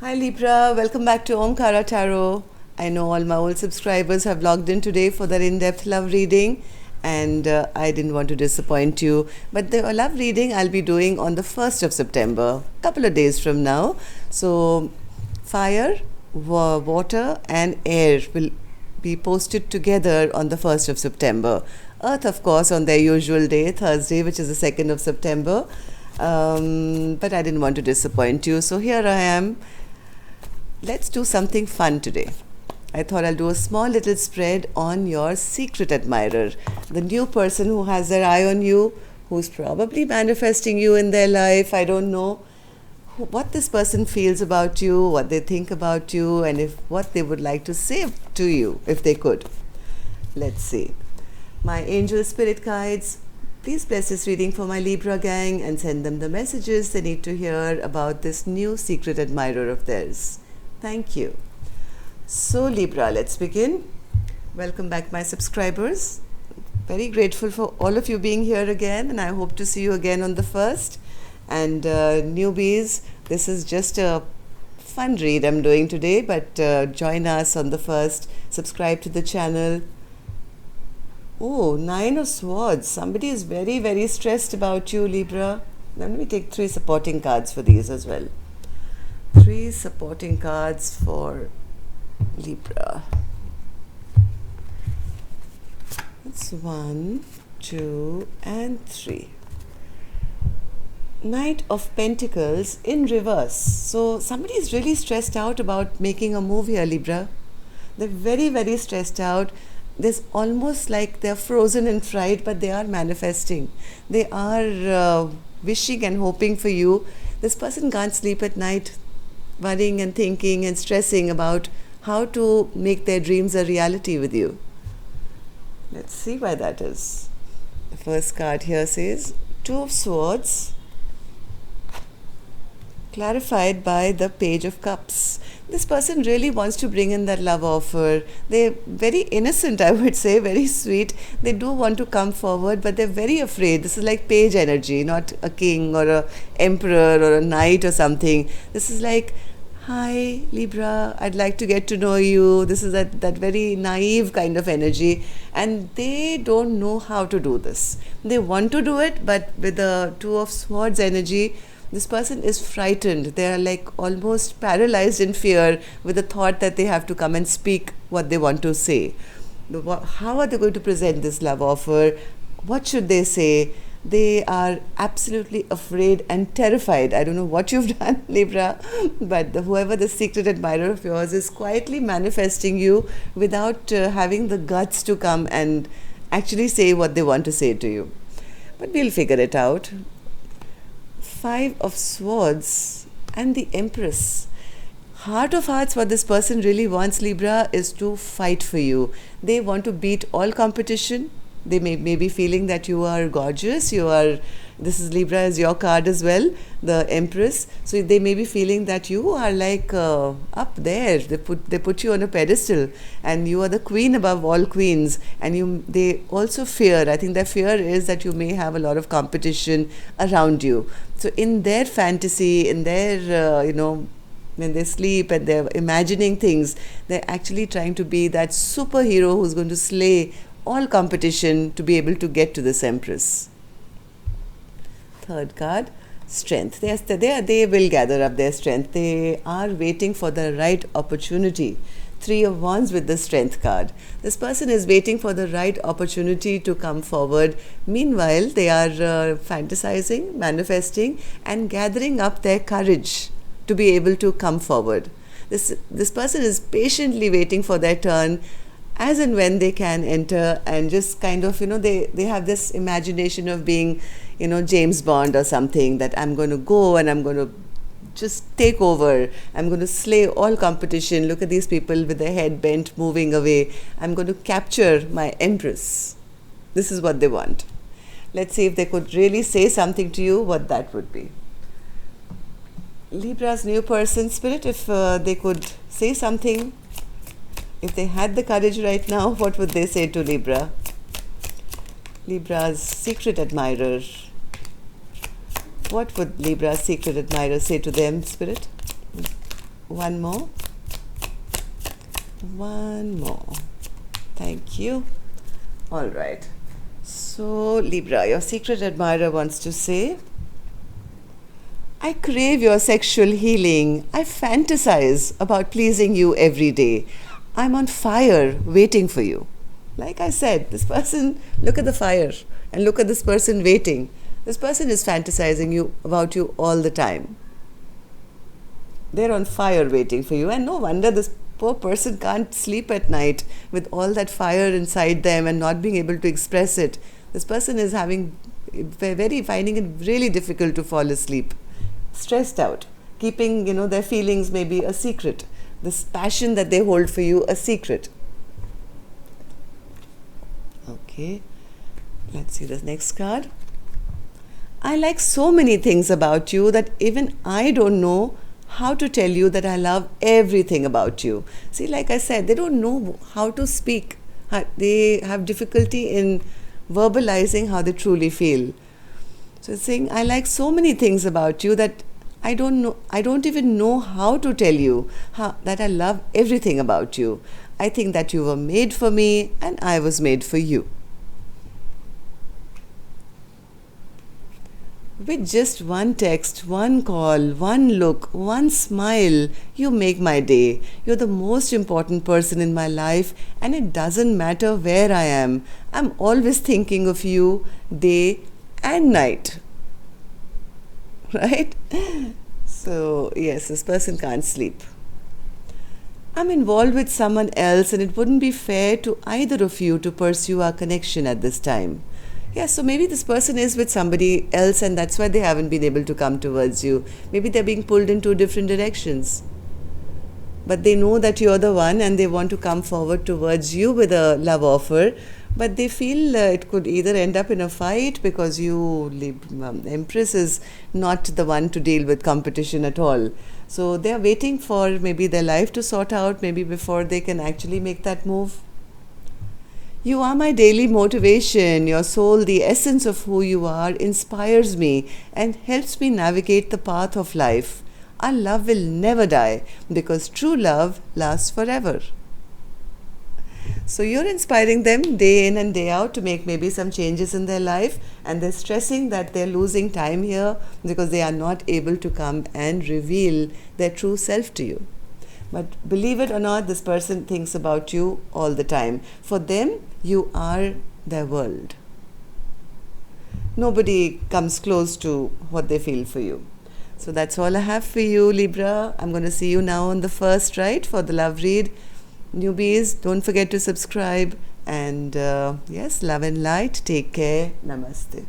Hi Libra, welcome back to Omkara Tarot. I know all my old subscribers have logged in today for their in-depth love reading, and I didn't want to disappoint you. But the love reading I'll be doing on the 1st of September, a couple of days from now. So fire, water and air will be posted together on the 1st of September. Earth, of course, on their usual day, Thursday, which is the 2nd of September. But I didn't want to disappoint you. So here I am. Let's do something fun today. I thought I'll do a small little spread on your secret admirer, the new person who has their eye on you, who's probably manifesting you in their life. I don't know what this person feels about you, what they think about you, and what they would like to say to you if they could. Let's see. My angel spirit guides, please bless this reading for my Libra gang and send them the messages they need to hear about this new secret admirer of theirs. Thank you. So Libra, let's begin. Welcome back, my subscribers. Very grateful for all of you being here again, and I hope to see you again on the 1st. And newbies, this is just a fun read I'm doing today, but join us on the 1st. Subscribe to the channel. Oh, 9 of Swords. Somebody is very, very stressed about you, Libra. Let me take 3 supporting cards for these as well. 3 supporting cards for Libra. It's 1, 2, and 3. Knight of Pentacles in reverse. So somebody is really stressed out about making a move here, Libra. They're very, very stressed out. There's almost like they're frozen in fright, but they are manifesting. They are wishing and hoping for you. This person can't sleep at night, worrying and thinking and stressing about how to make their dreams a reality with you. Let's see why that is. The first card here says 2 of Swords, clarified by the Page of Cups. This person really wants to bring in that love offer. They're very innocent, I would say, very sweet. They do want to come forward, but they're very afraid. This is like page energy, not a king or a emperor or a knight or something. This is like, hi Libra, I'd like to get to know you. This is that very naive kind of energy, and they don't know how to do this. They want to do it, but with the 2 of Swords energy, this person is frightened. They are like almost paralyzed in fear with the thought that they have to come and speak what they want to say. How are they going to present this love offer? What should they say? They are absolutely afraid and terrified. I don't know what you've done, Libra, but whoever the secret admirer of yours is quietly manifesting you without having the guts to come and actually say what they want to say to you. But we'll figure it out. 5 of Swords and the Empress. Heart of hearts, what this person really wants, Libra, is to fight for you. They want to beat all competition. They may be feeling that you are gorgeous. This is Libra as your card as well, the Empress. So they may be feeling that you are like up there. They put you on a pedestal, and you are the queen above all queens. And they also fear. I think their fear is that you may have a lot of competition around you. So in their fantasy, in their when they sleep and they're imagining things, they're actually trying to be that superhero who's going to slay all competition to be able to get to this Empress. Third card, Strength. They will gather up their strength. They are waiting for the right opportunity. 3 of Wands with the Strength card. This person is waiting for the right opportunity to come forward. Meanwhile, they are fantasizing, manifesting, and gathering up their courage to be able to come forward. This person is patiently waiting for their turn, as and when they can enter, and just kind of, they have this imagination of being, James Bond or something, that I'm going to go and I'm going to just take over. I'm going to slay all competition. Look at these people with their head bent, moving away. I'm going to capture my Empress. This is what they want. Let's see if they could really say something to you, what that would be. Libra's new person, Spirit, if they could say something, if they had the courage right now, what would they say to Libra? Libra's secret admirer. What would Libra's secret admirer say to them, Spirit? One more. One more. Thank you. All right. So, Libra, your secret admirer wants to say, I crave your sexual healing. I fantasize about pleasing you every day. I'm on fire waiting for you. Like I said, this person, look at the fire and look at this person waiting. This person is fantasizing about you all the time. They're on fire waiting for you, and no wonder this poor person can't sleep at night with all that fire inside them and not being able to express it. This person is finding it really difficult to fall asleep, stressed out, keeping their feelings maybe a secret, this passion that they hold for you a secret. Okay, let's see the next card. I like so many things about you that even I don't know how to tell you that I love everything about you. See, like I said, they don't know how to speak. They have difficulty in verbalizing how they truly feel. So it's saying, I like so many things about you that I don't even know how to tell you that I love everything about you. I think that you were made for me and I was made for you. With just one text, one call, one look, one smile, you make my day. You're the most important person in my life, and it doesn't matter where I am. I'm always thinking of you day and night. Right? So, yes, this person can't sleep. I'm involved with someone else, and it wouldn't be fair to either of you to pursue our connection at this time. Yeah, so maybe this person is with somebody else and that's why they haven't been able to come towards you. Maybe they're being pulled in two different directions. But they know that you're the one and they want to come forward towards you with a love offer. But they feel it could either end up in a fight because Empress is not the one to deal with competition at all. So they're waiting for maybe their life to sort out, maybe before they can actually make that move. You are my daily motivation. Your soul, the essence of who you are, inspires me and helps me navigate the path of life. Our love will never die because true love lasts forever. So you're inspiring them day in and day out to make maybe some changes in their life, and they're stressing that they're losing time here because they are not able to come and reveal their true self to you. But believe it or not, this person thinks about you all the time. For them, you are their world. Nobody comes close to what they feel for you. So that's all I have for you, Libra. I'm going to see you now on the 1st, right, for the love read. Newbies, don't forget to subscribe. And yes, love and light. Take care. Namaste.